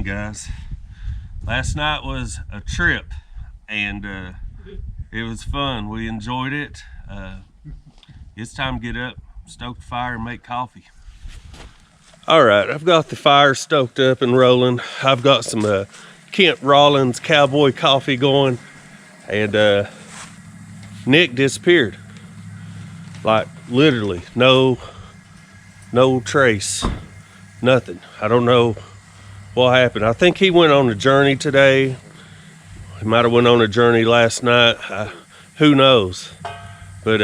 guys. Last night was a trip, and it was fun. We enjoyed it. It's time to get up, stoke the fire, and make coffee. All right, I've got the fire stoked up and rolling. I've got some Kent Rollins Cowboy coffee going, and Nick disappeared. Like literally, no trace, nothing. I don't know what happened. I think he went on a journey today. He might have went on a journey last night. Who knows? But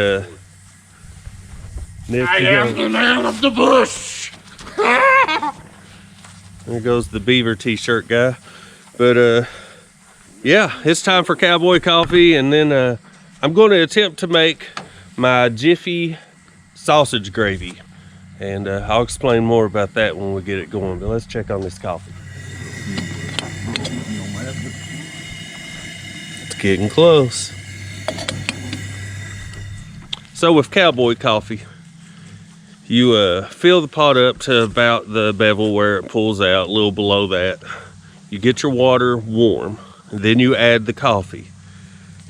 Nick, I am the man of the bush. There goes the beaver t-shirt guy. But yeah, it's time for cowboy coffee, and then I'm going to attempt to make my Jiffy sausage gravy, and I'll explain more about that when we get it going. But let's check on this coffee. It's getting close. So with cowboy coffee, you fill the pot up to about the bevel where it pulls out, a little below that. You get your water warm, and then you add the coffee,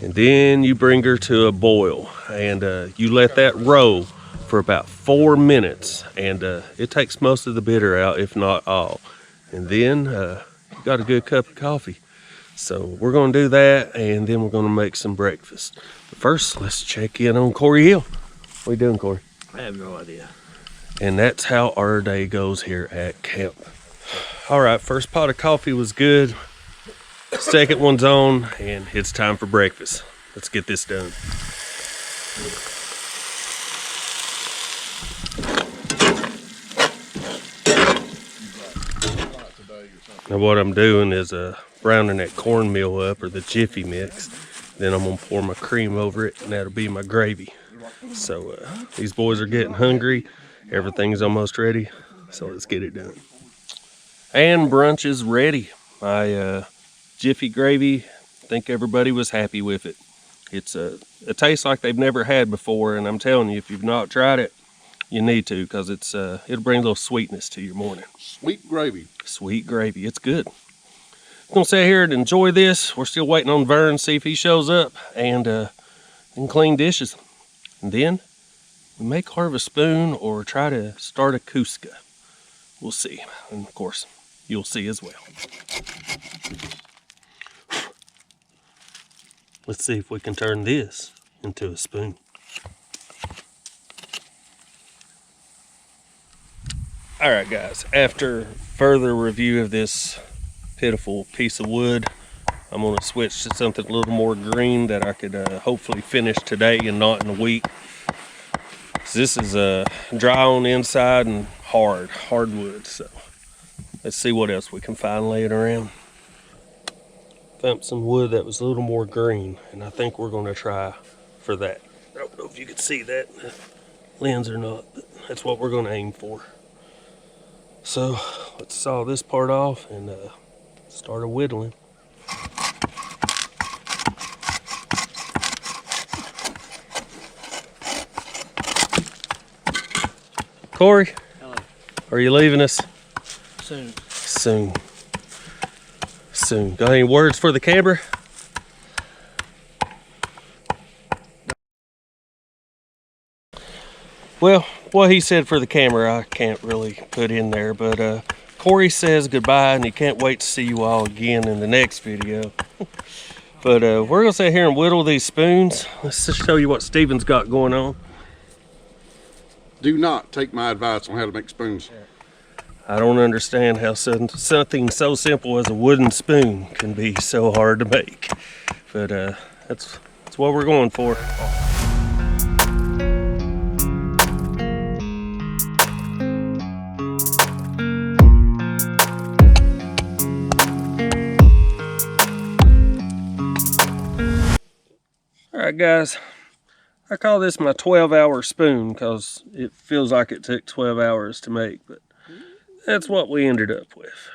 and then you bring her to a boil, and you let that roll for about 4 minutes, and it takes most of the bitter out, if not all. And then you got a good cup of coffee. So we're gonna do that, and then we're gonna make some breakfast. But first, let's check in on Corey Hill. What are you doing, Corey? I have no idea. And that's how our day goes here at camp. All right, first pot of coffee was good. Second one's on, and it's time for breakfast. Let's get this done. Now what I'm doing is browning that cornmeal up, or the Jiffy mix. Then I'm gonna pour my cream over it, and that'll be my gravy. So these boys are getting hungry. Everything's almost ready, so let's get it done. And brunch is ready. My Jiffy gravy, I think everybody was happy with it. It's it tastes like they've never had before, and I'm telling you, if you've not tried it, you need to, because it's it'll bring a little sweetness to your morning. Sweet gravy. Sweet gravy, it's good. I'm gonna sit here and enjoy this. We're still waiting on Vern, see if he shows up, and clean dishes. And then we may carve a spoon or try to start a Cusca. We'll see. And of course, you'll see as well. Let's see if we can turn this into a spoon. All right, guys, after further review of this pitiful piece of wood, I'm gonna switch to something a little more green that I could hopefully finish today and not in a week. This is dry on the inside and hardwood, so let's see what else we can find laying around. Found some wood that was a little more green, and I think we're gonna try for that. I don't know if you can see that in the lens or not, but that's what we're gonna aim for. So let's saw this part off and start a whittling. Corey, hello. Are you leaving us? Soon. Soon. Soon. Got any words for the camera? Well, what he said for the camera, I can't really put in there, but Corey says goodbye, and he can't wait to see you all again in the next video. But we're gonna sit here and whittle these spoons. Let's just show you what Steven's got going on. Do not take my advice on how to make spoons. I don't understand how something so simple as a wooden spoon can be so hard to make. But that's what we're going for. Alright guys, I call this my 12-hour spoon because it feels like it took 12 hours to make, but that's what we ended up with.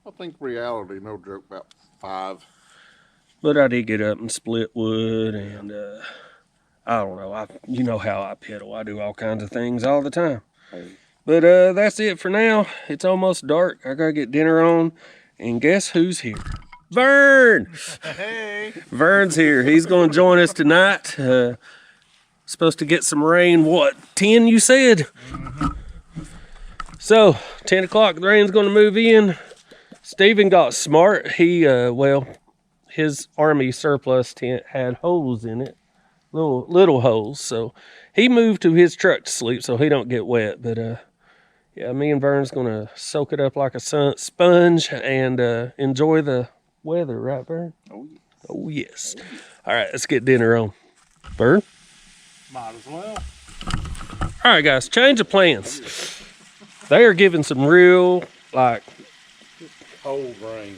I think reality, no joke, about 5. But I did get up and split wood, and I don't know, you know how I piddle. I do all kinds of things all the time. But that's it for now. It's almost dark. I gotta get dinner on, And guess who's here? Vern! Hey! Vern's here. He's going to join us tonight. Supposed to get some rain, what, 10 you said? So, 10 o'clock, the rain's going to move in. Steven got smart. He, well, his army surplus tent had holes in it. Little holes. So, he moved to his truck to sleep so he don't get wet. But, yeah, me and Vern's going to soak it up like a sponge and enjoy the weather, right, Vern? Oh, yeah. Oh, yes. All right, let's get dinner on. Vern? Might as well. All right, guys, change of plans. They are giving some real, like,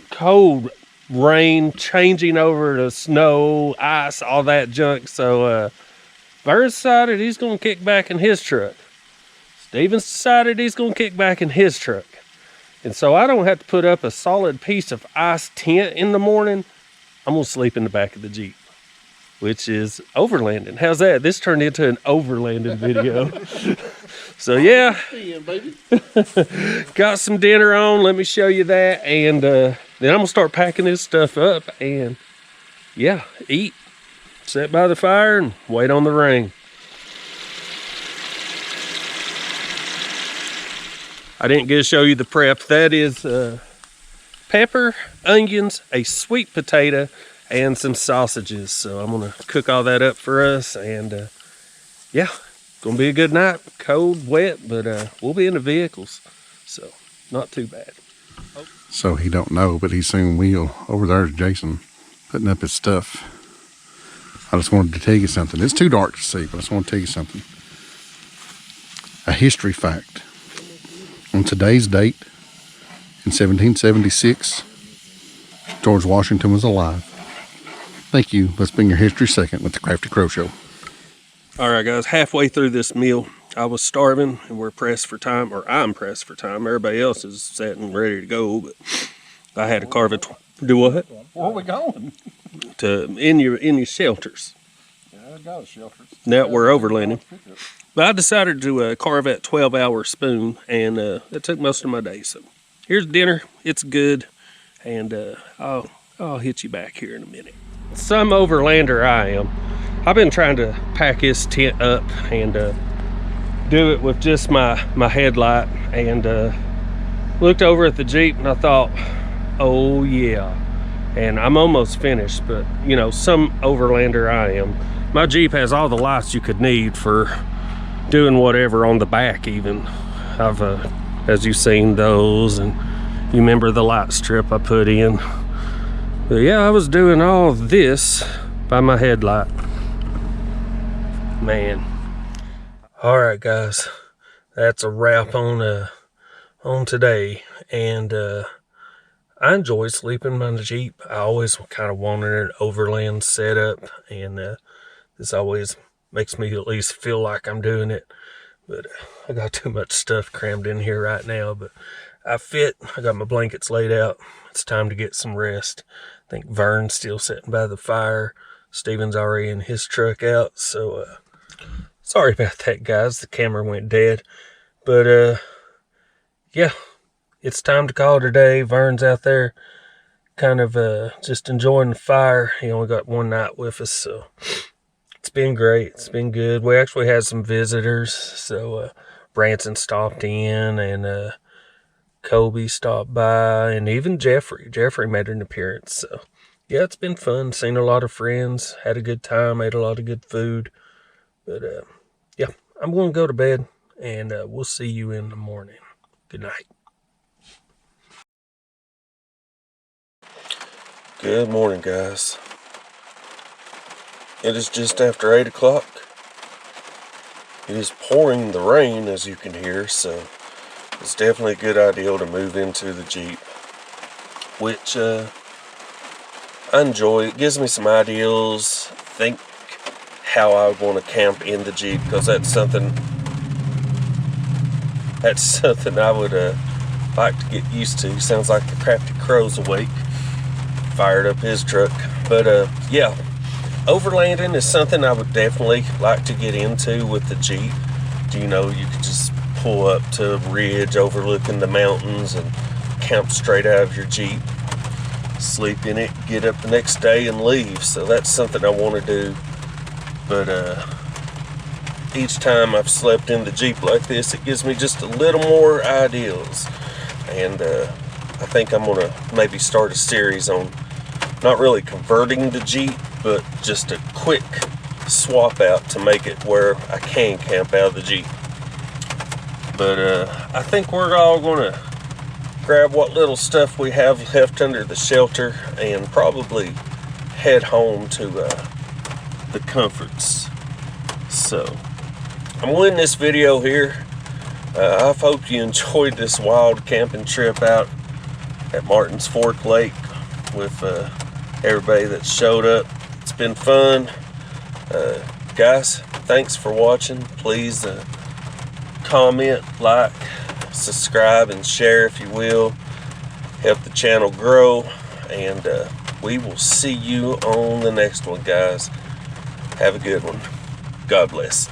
cold rain, changing over to snow, ice, all that junk. So, Vern decided he's going to kick back in his truck. Steven decided he's going to kick back in his truck. And so I don't have to put up a solid piece of ice tent in the morning. I'm going to sleep in the back of the Jeep, which is overlanding. How's that? This turned into an overlanding video. So yeah, got some dinner on. Let me show you that. And then I'm going to start packing this stuff up and yeah, eat, sit by the fire and wait on the rain. I didn't get to show you the prep. That is pepper, onions, a sweet potato, and some sausages. So I'm gonna cook all that up for us, and yeah, gonna be a good night. Cold, wet, but we'll be in the vehicles, so not too bad. So he don't know, but he's seen Will. Over there's Jason putting up his stuff. I just wanted to tell you something. It's too dark to see, but I just want to tell you something. A history fact. On today's date, in 1776, George Washington was alive. Thank you. Let's bring your history second with the Crafty Crow Show. All right, guys, halfway through this meal, I was starving and we're pressed for time, or I'm pressed for time. Everybody else is set and ready to go, but I had to carve it. Do what? Where are we going? In your shelters. Yeah, I got shelters. Now we're overlanding. But I decided to carve that 12-hour spoon, and it took most of my day. So here's dinner. It's good, and I'll hit you back here in a minute. Some overlander I am. I've been trying to pack this tent up and do it with just my headlight, and looked over at the Jeep and I thought, oh yeah. And I'm almost finished, but you know, some overlander I am. My Jeep has all the lights you could need for doing whatever on the back even. I've, as you've seen those, and you remember the light strip I put in. But yeah, I was doing all this by my headlight. Man. All right, guys, that's a wrap on today. And I enjoy sleeping in my Jeep. I always kind of wanted an overland setup, and this always makes me at least feel like I'm doing it. But I got too much stuff crammed in here right now, but I fit. I got my blankets laid out. It's time to get some rest. I think Vern's still sitting by the fire. Steven's already in his truck out, so sorry about that, guys. The camera went dead. But yeah, it's time to call it a day. Vern's out there kind of just enjoying the fire. He only got one night with us, so it's been great. It's been good. We actually had some visitors. So Branson stopped in, and Kobe stopped by, and even Jeffrey. Jeffrey made an appearance. So yeah, it's been fun. Seen a lot of friends. Had a good time. Ate a lot of good food. But yeah, I'm going to go to bed, and we'll see you in the morning. Good night. Good morning, guys. It is just after 8 o'clock. It is pouring the rain, as you can hear, so it's definitely a good idea to move into the Jeep, which I enjoy. It gives me some ideals. Think how I would want to camp in the Jeep, because that's something I would like to get used to. Sounds like the Crafty Crow's awake. Fired up his truck. But yeah, overlanding is something I would definitely like to get into with the Jeep. You know, you could just pull up to a ridge overlooking the mountains and camp straight out of your Jeep, sleep in it, get up the next day and leave. So that's something I want to do. But each time I've slept in the Jeep like this, it gives me just a little more ideas. And I think I'm gonna maybe start a series on not really converting the Jeep, but just a quick swap out to make it where I can camp out of the Jeep. But I think we're all gonna grab what little stuff we have left under the shelter and probably head home to the comforts. So I'm gonna end this video here. I hope you enjoyed this wild camping trip out at Martin's Fork Lake with everybody that showed up. It's been fun. Guys, thanks for watching. Please comment, like, subscribe, and share if you will. Help the channel grow. And we will see you on the next one, guys. Have a good one. God bless.